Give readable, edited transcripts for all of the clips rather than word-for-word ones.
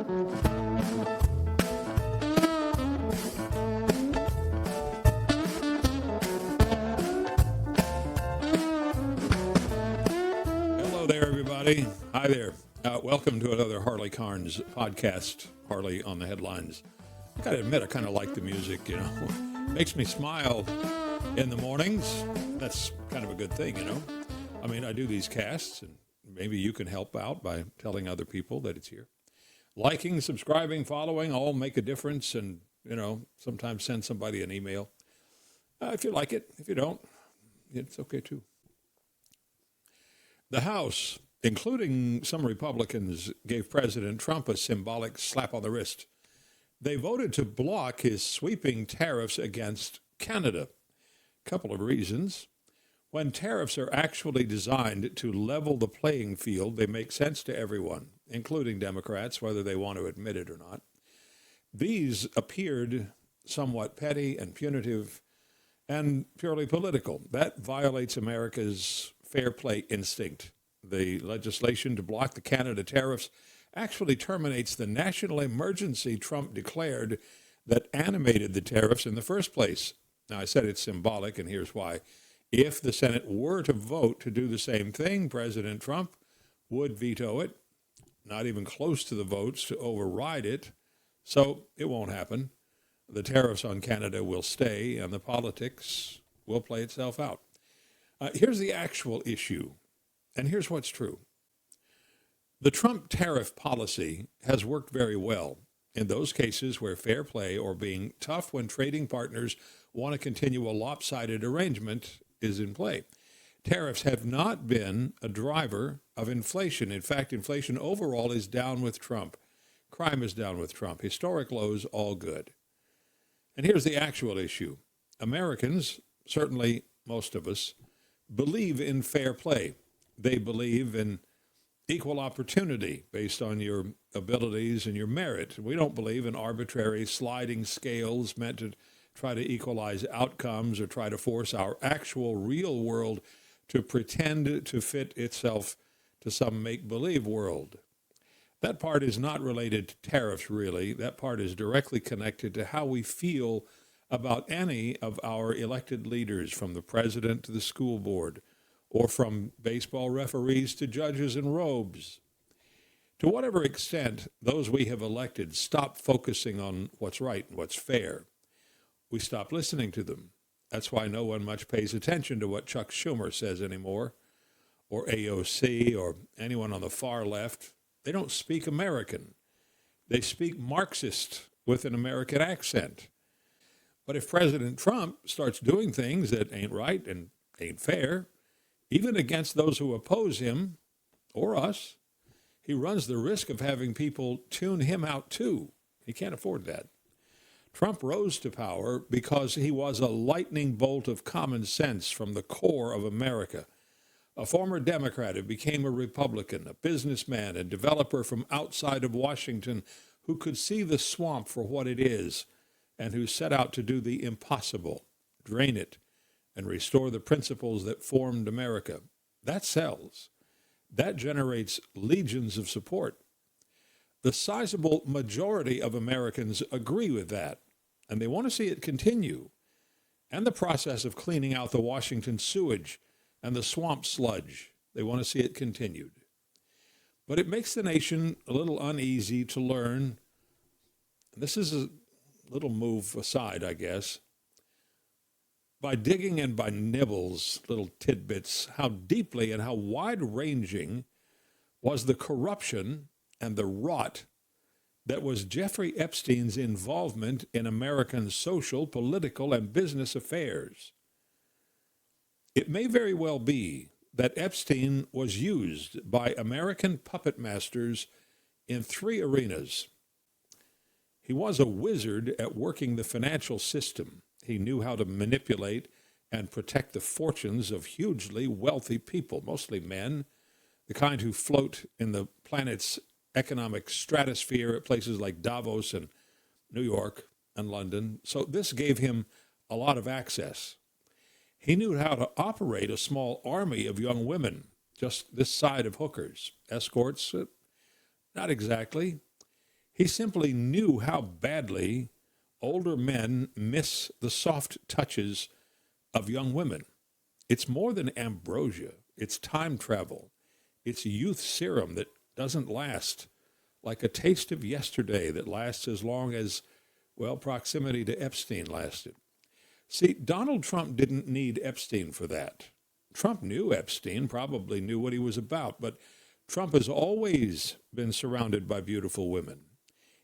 Hello there, everybody. Hi there. Welcome to another Harley Carnes podcast, Harley on the Headlines. I gotta admit, I kind of like the music, Makes me smile in the mornings. That's kind of a good thing, I mean, I do these casts, and maybe you can help out by telling other people that it's here. Liking, subscribing, following, all make a difference, and, sometimes send somebody an email. If you like it. If you don't, it's okay, too. The House, including some Republicans, gave President Trump a symbolic slap on the wrist. They voted to block his sweeping tariffs against Canada. A couple of reasons. When tariffs are actually designed to level the playing field, they make sense to everyone, including Democrats, whether they want to admit it or not. These appeared somewhat petty and punitive and purely political. That violates America's fair play instinct. The legislation to block the Canada tariffs actually terminates the national emergency Trump declared that animated the tariffs in the first place. Now, I said it's symbolic, and here's why. If the Senate were to vote to do the same thing, President Trump would veto it, not even close to the votes to override it, so it won't happen. The tariffs on Canada will stay, and the politics will play itself out. Here's the actual issue, and here's what's true. The Trump tariff policy has worked very well in those cases where fair play or being tough when trading partners want to continue a lopsided arrangement is in play. Tariffs have not been a driver of inflation. In fact, inflation overall is down with Trump. Crime is down with Trump. Historic lows, all good. And here's the actual issue. Americans, certainly most of us, believe in fair play. They believe in equal opportunity based on your abilities and your merit. We don't believe in arbitrary sliding scales meant to try to equalize outcomes or try to force our actual real world to pretend to fit itself to some make-believe world. That part is not related to tariffs, really. That part is directly connected to how we feel about any of our elected leaders, from the president to the school board, or from baseball referees to judges in robes. To whatever extent those we have elected stop focusing on what's right and what's fair, we stop listening to them. That's why no one much pays attention to what Chuck Schumer says anymore, or AOC, or anyone on the far left. They don't speak American. They speak Marxist with an American accent. But if President Trump starts doing things that ain't right and ain't fair, even against those who oppose him, or us, he runs the risk of having people tune him out too. He can't afford that. Trump rose to power because he was a lightning bolt of common sense from the core of America. A former Democrat who became a Republican, a businessman and developer from outside of Washington who could see the swamp for what it is and who set out to do the impossible, drain it, and restore the principles that formed America. That sells. That generates legions of support. The sizable majority of Americans agree with that, and they want to see it continue, and the process of cleaning out the Washington sewage and the swamp sludge. They want to see it continued. But it makes the nation a little uneasy to learn, and this is a little move aside, I guess, by digging and by nibbles, little tidbits, how deeply and how wide-ranging was the corruption and the rot that was Jeffrey Epstein's involvement in American social, political, and business affairs. It may very well be that Epstein was used by American puppet masters in 3 arenas. He was a wizard at working the financial system. He knew how to manipulate and protect the fortunes of hugely wealthy people, mostly men, the kind who float in the planet's economic stratosphere at places like Davos and New York and London. So this gave him a lot of access. He knew how to operate a small army of young women, just this side of hookers. Escorts, not exactly. He simply knew how badly older men miss the soft touches of young women. It's more than ambrosia. It's time travel. It's youth serum that doesn't last, like a taste of yesterday that lasts as long as, well, proximity to Epstein lasted. See, Donald Trump didn't need Epstein for that. Trump knew Epstein, probably knew what he was about, but Trump has always been surrounded by beautiful women.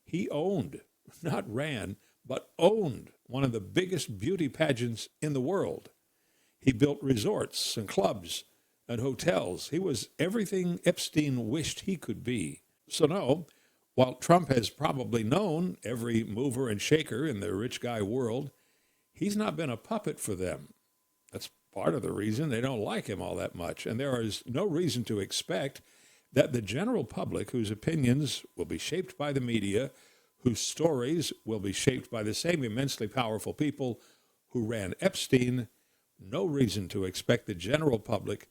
He owned, not ran, but owned one of the biggest beauty pageants in the world. He built resorts and clubs and hotels. He was everything Epstein wished he could be. So no, while Trump has probably known every mover and shaker in the rich guy world, he's not been a puppet for them. That's part of the reason they don't like him all that much. And there is no reason to expect that the general public, whose opinions will be shaped by the media, whose stories will be shaped by the same immensely powerful people who ran Epstein, no reason to expect the general public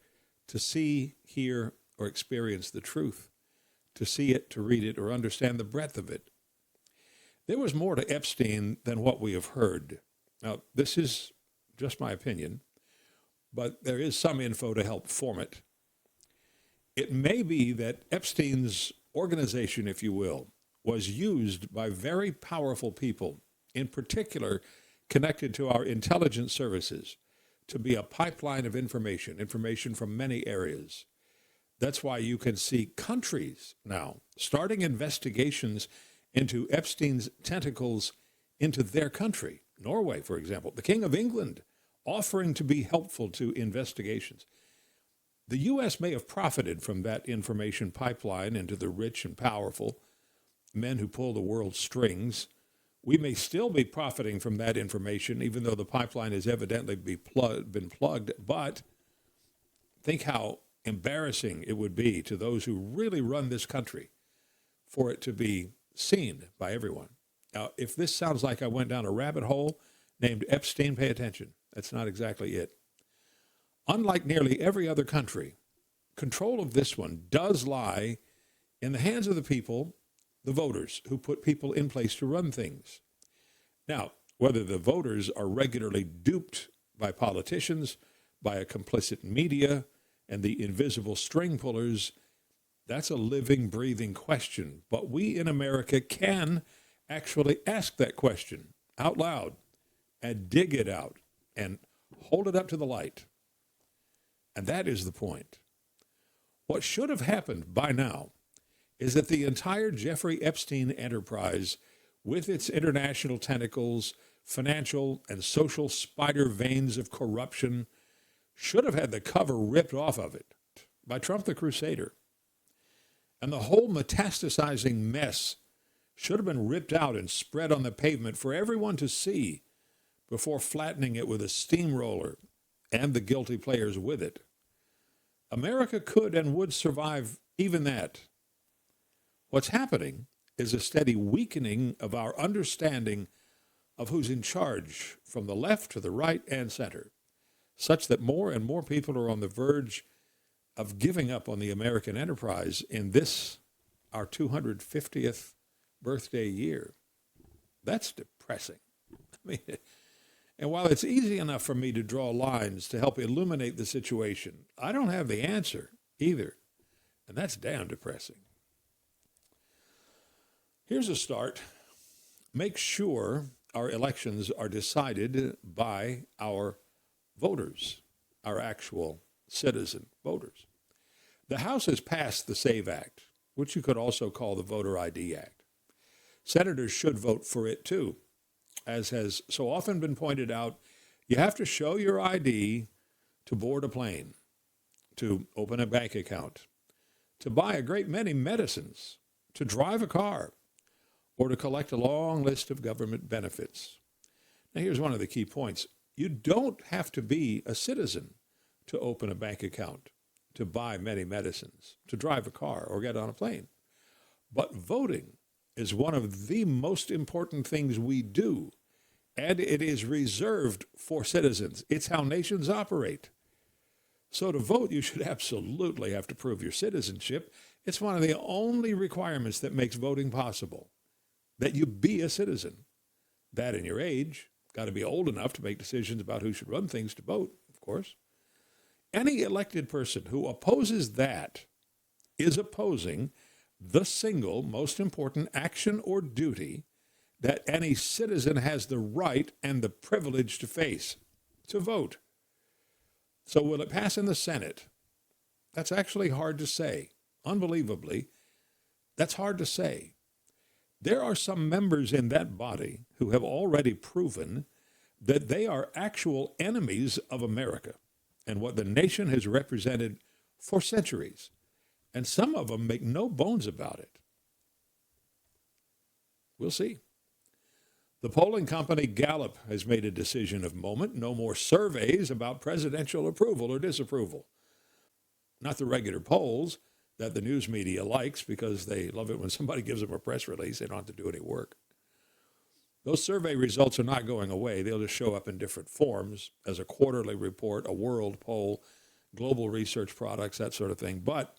to see, hear, or experience the truth, to see it, to read it, or understand the breadth of it. There was more to Epstein than what we have heard. Now, this is just my opinion, but there is some info to help form it. It may be that Epstein's organization, if you will, was used by very powerful people, in particular connected to our intelligence services, to be a pipeline of information from many areas. That's why you can see countries now starting investigations into Epstein's tentacles into their country. Norway, for example, the King of England offering to be helpful to investigations. The U.S. may have profited from that information pipeline into the rich and powerful, men who pull the world's strings. We may still be profiting from that information, even though the pipeline has evidently been plugged. But think how embarrassing it would be to those who really run this country for it to be seen by everyone. Now, if this sounds like I went down a rabbit hole named Epstein, pay attention. That's not exactly it. Unlike nearly every other country, control of this one does lie in the hands of the people, the voters, who put people in place to run things. Now, whether the voters are regularly duped by politicians, by a complicit media, and the invisible string pullers, that's a living, breathing question. But we in America can actually ask that question out loud and dig it out and hold it up to the light. And that is the point. What should have happened by now is that the entire Jeffrey Epstein enterprise, with its international tentacles, financial and social spider veins of corruption, should have had the cover ripped off of it by Trump the Crusader. And the whole metastasizing mess should have been ripped out and spread on the pavement for everyone to see before flattening it with a steamroller and the guilty players with it. America could and would survive even that. What's happening is a steady weakening of our understanding of who's in charge from the left to the right and center, such that more and more people are on the verge of giving up on the American enterprise in this, our 250th birthday year. That's depressing. I mean, and while it's easy enough for me to draw lines to help illuminate the situation, I don't have the answer either. And that's damn depressing. Here's a start. Make sure our elections are decided by our voters, our actual citizen voters. The House has passed the SAVE Act, which you could also call the Voter ID Act. Senators should vote for it too. As has so often been pointed out, you have to show your ID to board a plane, to open a bank account, to buy a great many medicines, to drive a car, or to collect a long list of government benefits. Now, here's one of the key points. You don't have to be a citizen to open a bank account, to buy many medicines, to drive a car, or get on a plane. But voting is one of the most important things we do, and it is reserved for citizens. It's how nations operate. So to vote, you should absolutely have to prove your citizenship. It's one of the only requirements that makes voting possible. that you be a citizen. That and your age, got to be old enough to make decisions about who should run things to vote, of course. Any elected person who opposes that is opposing the single most important action or duty that any citizen has the right and the privilege to face, to vote. So will it pass in the Senate? That's actually hard to say. Unbelievably, that's hard to say. There are some members in that body who have already proven that they are actual enemies of America and what the nation has represented for centuries. And some of them make no bones about it. We'll see. The polling company Gallup has made a decision of moment. No more surveys about presidential approval or disapproval. Not the regular polls that the news media likes because they love it when somebody gives them a press release. They don't have to do any work. Those survey results are not going away. They'll just show up in different forms as a quarterly report, a world poll, global research products, that sort of thing. But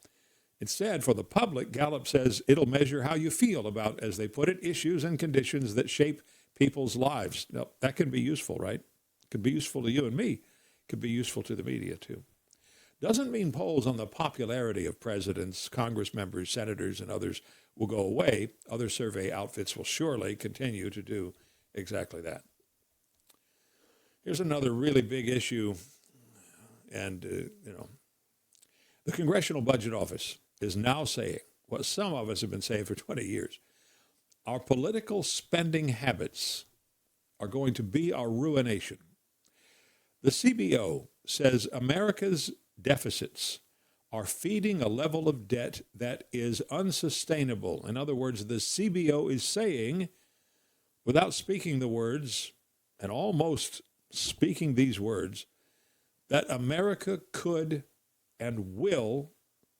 instead, for the public, Gallup says it'll measure how you feel about, as they put it, issues and conditions that shape people's lives. Now, that can be useful, right? It could be useful to you and me. It could be useful to the media, too. Doesn't mean polls on the popularity of presidents, Congress members, senators, and others will go away. Other survey outfits will surely continue to do exactly that. Here's another really big issue, and, the Congressional Budget Office is now saying what some of us have been saying for 20 years. Our political spending habits are going to be our ruination. The CBO says America's deficits are feeding a level of debt that is unsustainable. In other words, the CBO is saying, without speaking the words, and almost speaking these words, that America could and will,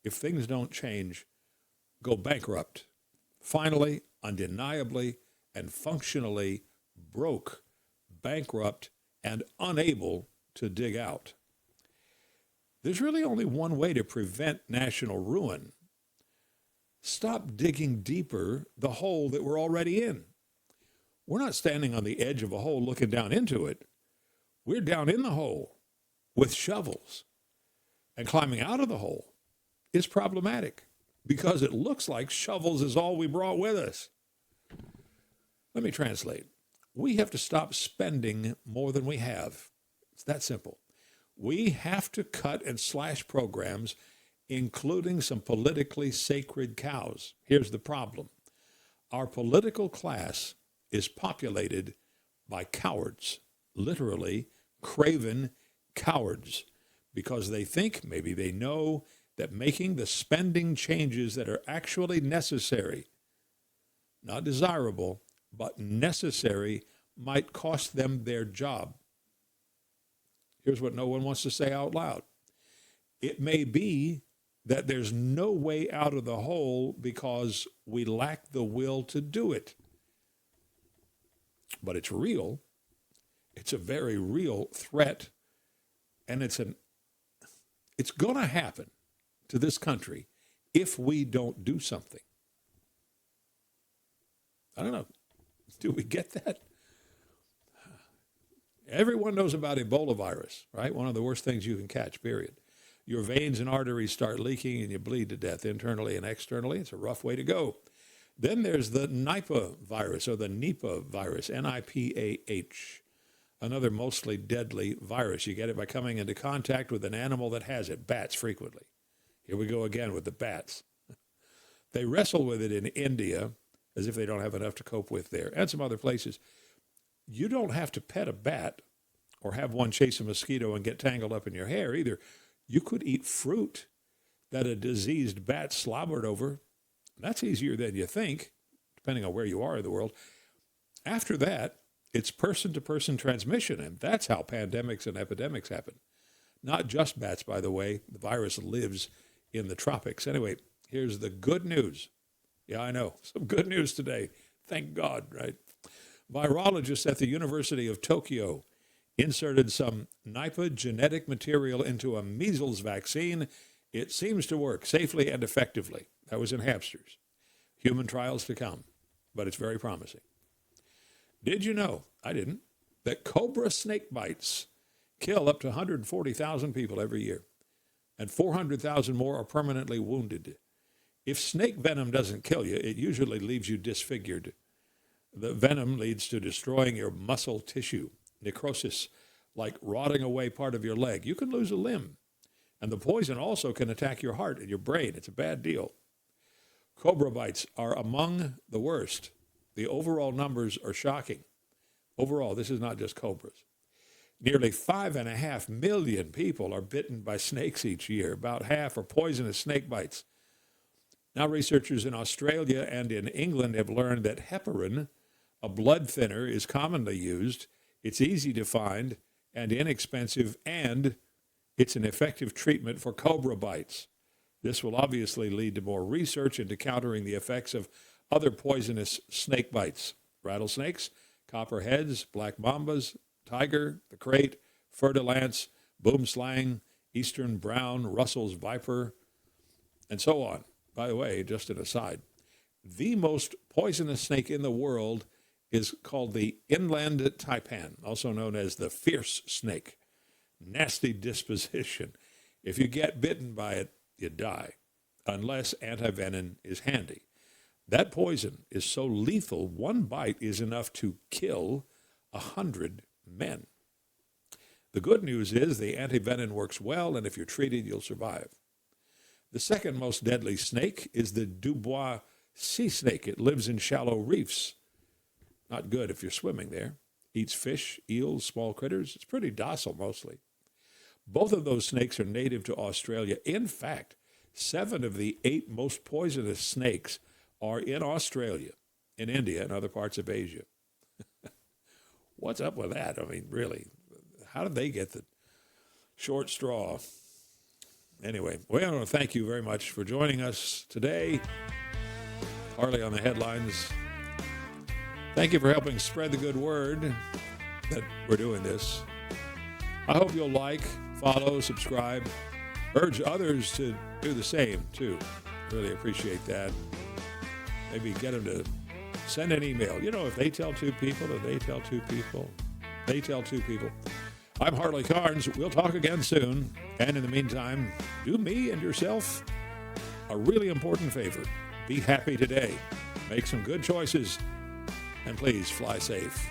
if things don't change, go bankrupt. Finally, undeniably, and functionally broke, bankrupt, and unable to dig out. There's really only one way to prevent national ruin. Stop digging deeper the hole that we're already in. We're not standing on the edge of a hole looking down into it. We're down in the hole with shovels. And climbing out of the hole is problematic because it looks like shovels is all we brought with us. Let me translate. We have to stop spending more than we have. It's that simple. We have to cut and slash programs, including some politically sacred cows. Here's the problem. Our political class is populated by cowards, literally craven cowards, because they think, maybe they know, that making the spending changes that are actually necessary, not desirable, but necessary, might cost them their job. Here's what no one wants to say out loud. It may be that there's no way out of the hole because we lack the will to do it. But it's real. It's a very real threat, and it's going to happen to this country if we don't do something. I don't know. Do we get that? Everyone knows about Ebola virus, right? One of the worst things you can catch, period. Your veins and arteries start leaking and you bleed to death internally and externally. It's a rough way to go. Then there's the Nipah virus, or the Nipah virus, Nipah, another mostly deadly virus. You get it by coming into contact with an animal that has it, bats frequently. Here we go again with the bats. They wrestle with it in India as if they don't have enough to cope with there, and some other places. You don't have to pet a bat or have one chase a mosquito and get tangled up in your hair either. You could eat fruit that a diseased bat slobbered over. That's easier than you think, depending on where you are in the world. After that, it's person-to-person transmission, and that's how pandemics and epidemics happen. Not just bats, by the way. The virus lives in the tropics. Anyway, here's the good news. Yeah, I know. Some good news today. Thank God, right? Virologists at the University of Tokyo inserted some Nipah genetic material into a measles vaccine. It seems to work safely and effectively. That was in hamsters. Human trials to come. but it's very promising. Did you know, I didn't, that cobra snake bites kill up to 140,000 people every year, and 400,000 more are permanently wounded? If snake venom doesn't kill you, it usually leaves you disfigured. The venom leads to destroying your muscle tissue, necrosis, like rotting away part of your leg. You can lose a limb. And the poison also can attack your heart and your brain. It's a bad deal. Cobra bites are among the worst. The overall numbers are shocking. Overall, this is not just cobras. Nearly 5.5 million people are bitten by snakes each year. About half are poisonous snake bites. Now, researchers in Australia and in England have learned that heparin, a blood thinner, is commonly used. It's easy to find and inexpensive, and it's an effective treatment for cobra bites. This will obviously lead to more research into countering the effects of other poisonous snake bites: rattlesnakes, copperheads, black mambas, tiger, the crate, fer-de-lance, boomslang, eastern brown, Russell's viper, and so on. By the way, just an aside, the most poisonous snake in the world is called the inland taipan, also known as the fierce snake. Nasty disposition. If you get bitten by it, you die, unless antivenom is handy. That poison is so lethal, one bite is enough to kill 100 men. The good news is the antivenom works well, and if you're treated, you'll survive. The second most deadly snake is the Dubois sea snake. It lives in shallow reefs. Not good if you're swimming there. Eats fish, eels, small critters. It's pretty docile mostly. Both of those snakes are native to Australia. In fact, 7 of the 8 most poisonous snakes are in Australia, in India, and other parts of Asia. What's up with that? I mean, really, how did they get the short straw? Anyway, well, I want to thank you very much for joining us today. Harley on the headlines. Thank you for helping spread the good word that we're doing this. I hope you'll like, follow, subscribe. Urge others to do the same, too. Really appreciate that. Maybe get them to send an email. You know, if they tell 2 people, if they tell 2 people, they tell 2 people. I'm Harley Carnes. We'll talk again soon. And in the meantime, do me and yourself a really important favor. Be happy today. Make some good choices. And please fly safe.